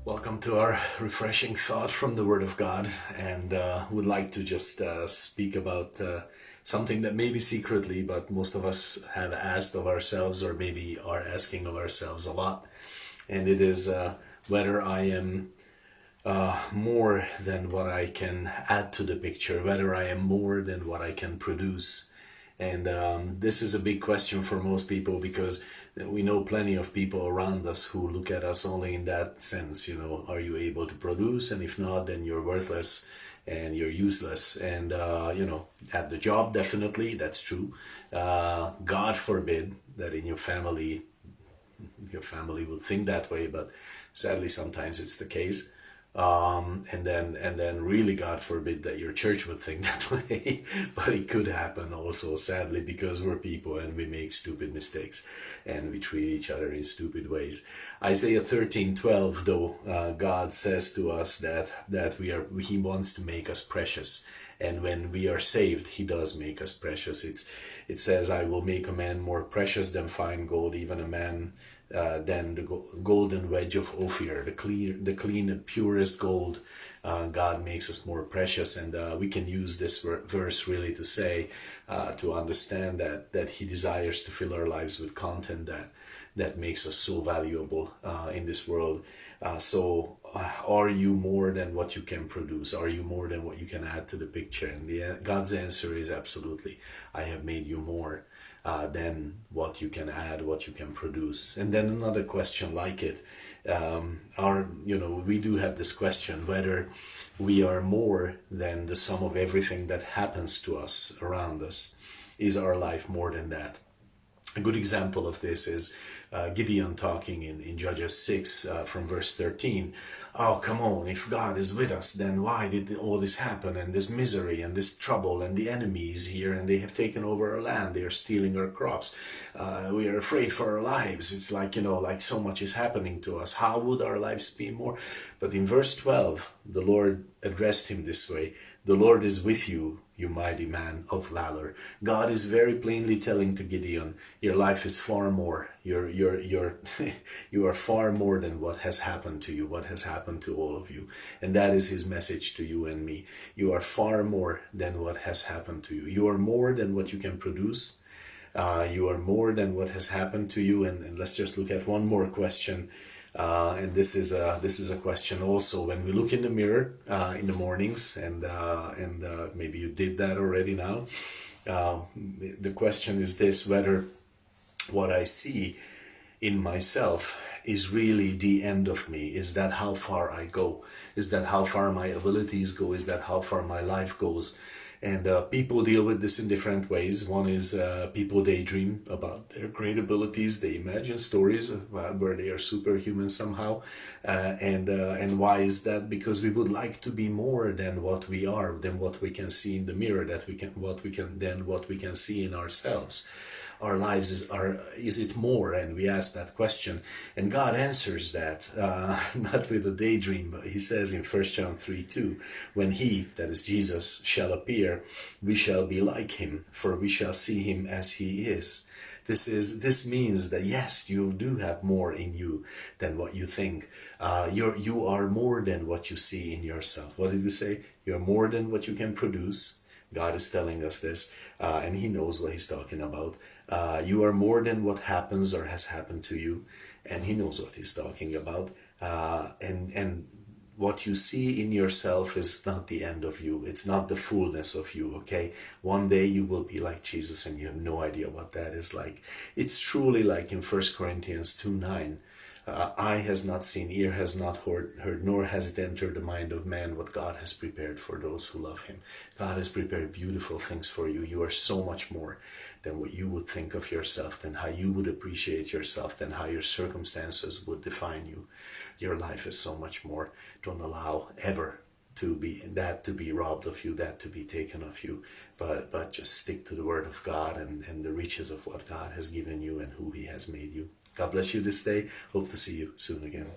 Welcome to our refreshing thought from the Word of God, and would like to just speak about something that maybe secretly, but most of us have asked of ourselves, or maybe are asking of ourselves a lot, and it is whether I am more than what I can add to the picture, whether I am more than what I can produce. And this is a big question for most people because we know plenty of people around us who look at us only in that sense, are you able to produce? And if not, then you're worthless and you're useless. And, at the job, definitely, that's true. God forbid that in your family would think that way, but sadly, sometimes it's the case. And then really God forbid that your church would think that way, but it could happen also, sadly, because we're people and we make stupid mistakes and we treat each other in stupid ways. Isaiah 13:12, though, God says to us that he wants to make us precious. And when we are saved, he does make us precious. It says, I will make a man more precious than fine gold, even a man than the golden wedge of Ophir, the clean and purest gold. God makes us more precious, and we can use this verse really to say, to understand that he desires to fill our lives with content that makes us so valuable in this world. So are you more than what you can produce? Are you more than what you can add to the picture? And God's answer is absolutely. I have made you more than what you can add, what you can produce. And then another question like it, we do have this question whether we are more than the sum of everything that happens to us around us. Is our life more than that? A good example of this is Gideon talking in Judges 6 from verse 13. Oh, come on, if God is with us, then why did all this happen, and this misery and this trouble, and the enemies here, and they have taken over our land, they are stealing our crops, we are afraid for our lives. It's like, like so much is happening to us. How would our lives be more? But in verse 12, the Lord addressed him this way. The Lord is with you, you mighty man of valor. God is very plainly telling to Gideon, your life is far more. You are far more than what has happened to you, what has happened to all of you. And that is his message to you and me. You are far more than what has happened to you. You are more than what you can produce. You are more than what has happened to you. And let's just look at one more question. And this is a question also when we look in the mirror in the mornings, and maybe you did that already now. The question is this: whether what I see in myself is really the end of me. Is that how far I go? Is that how far my abilities go? Is that how far my life goes? And people deal with this in different ways. One is people daydream about their great abilities. They imagine stories about where they are superhuman somehow. And why is that? Because we would like to be more than what we are, than what we can see in the mirror, what we can see in ourselves. Our lives is it more? And we ask that question, and God answers that not with a daydream, but he says in 1 John 3:2, when he, that is Jesus, shall appear, we shall be like him, for we shall see him as he is. This means that yes, you do have more in you than what you think. You are more than what you see in yourself. What did we say? You're more than what you can produce. God is telling us this, and he knows what he's talking about. You are more than what happens or has happened to you, and he knows what he's talking about. And what you see in yourself is not the end of you. It's not the fullness of you, okay? One day you will be like Jesus, and you have no idea what that is like. It's truly like in 1 Corinthians 2:9. Eye has not seen, ear has not heard, nor has it entered the mind of man what God has prepared for those who love him. God has prepared beautiful things for you. You are so much more than what you would think of yourself, than how you would appreciate yourself, than how your circumstances would define you. Your life is so much more. Don't allow ever to be robbed of you, that to be taken of you, but just stick to the Word of God and the riches of what God has given you and who he has made you. God bless you this day. Hope to see you soon again.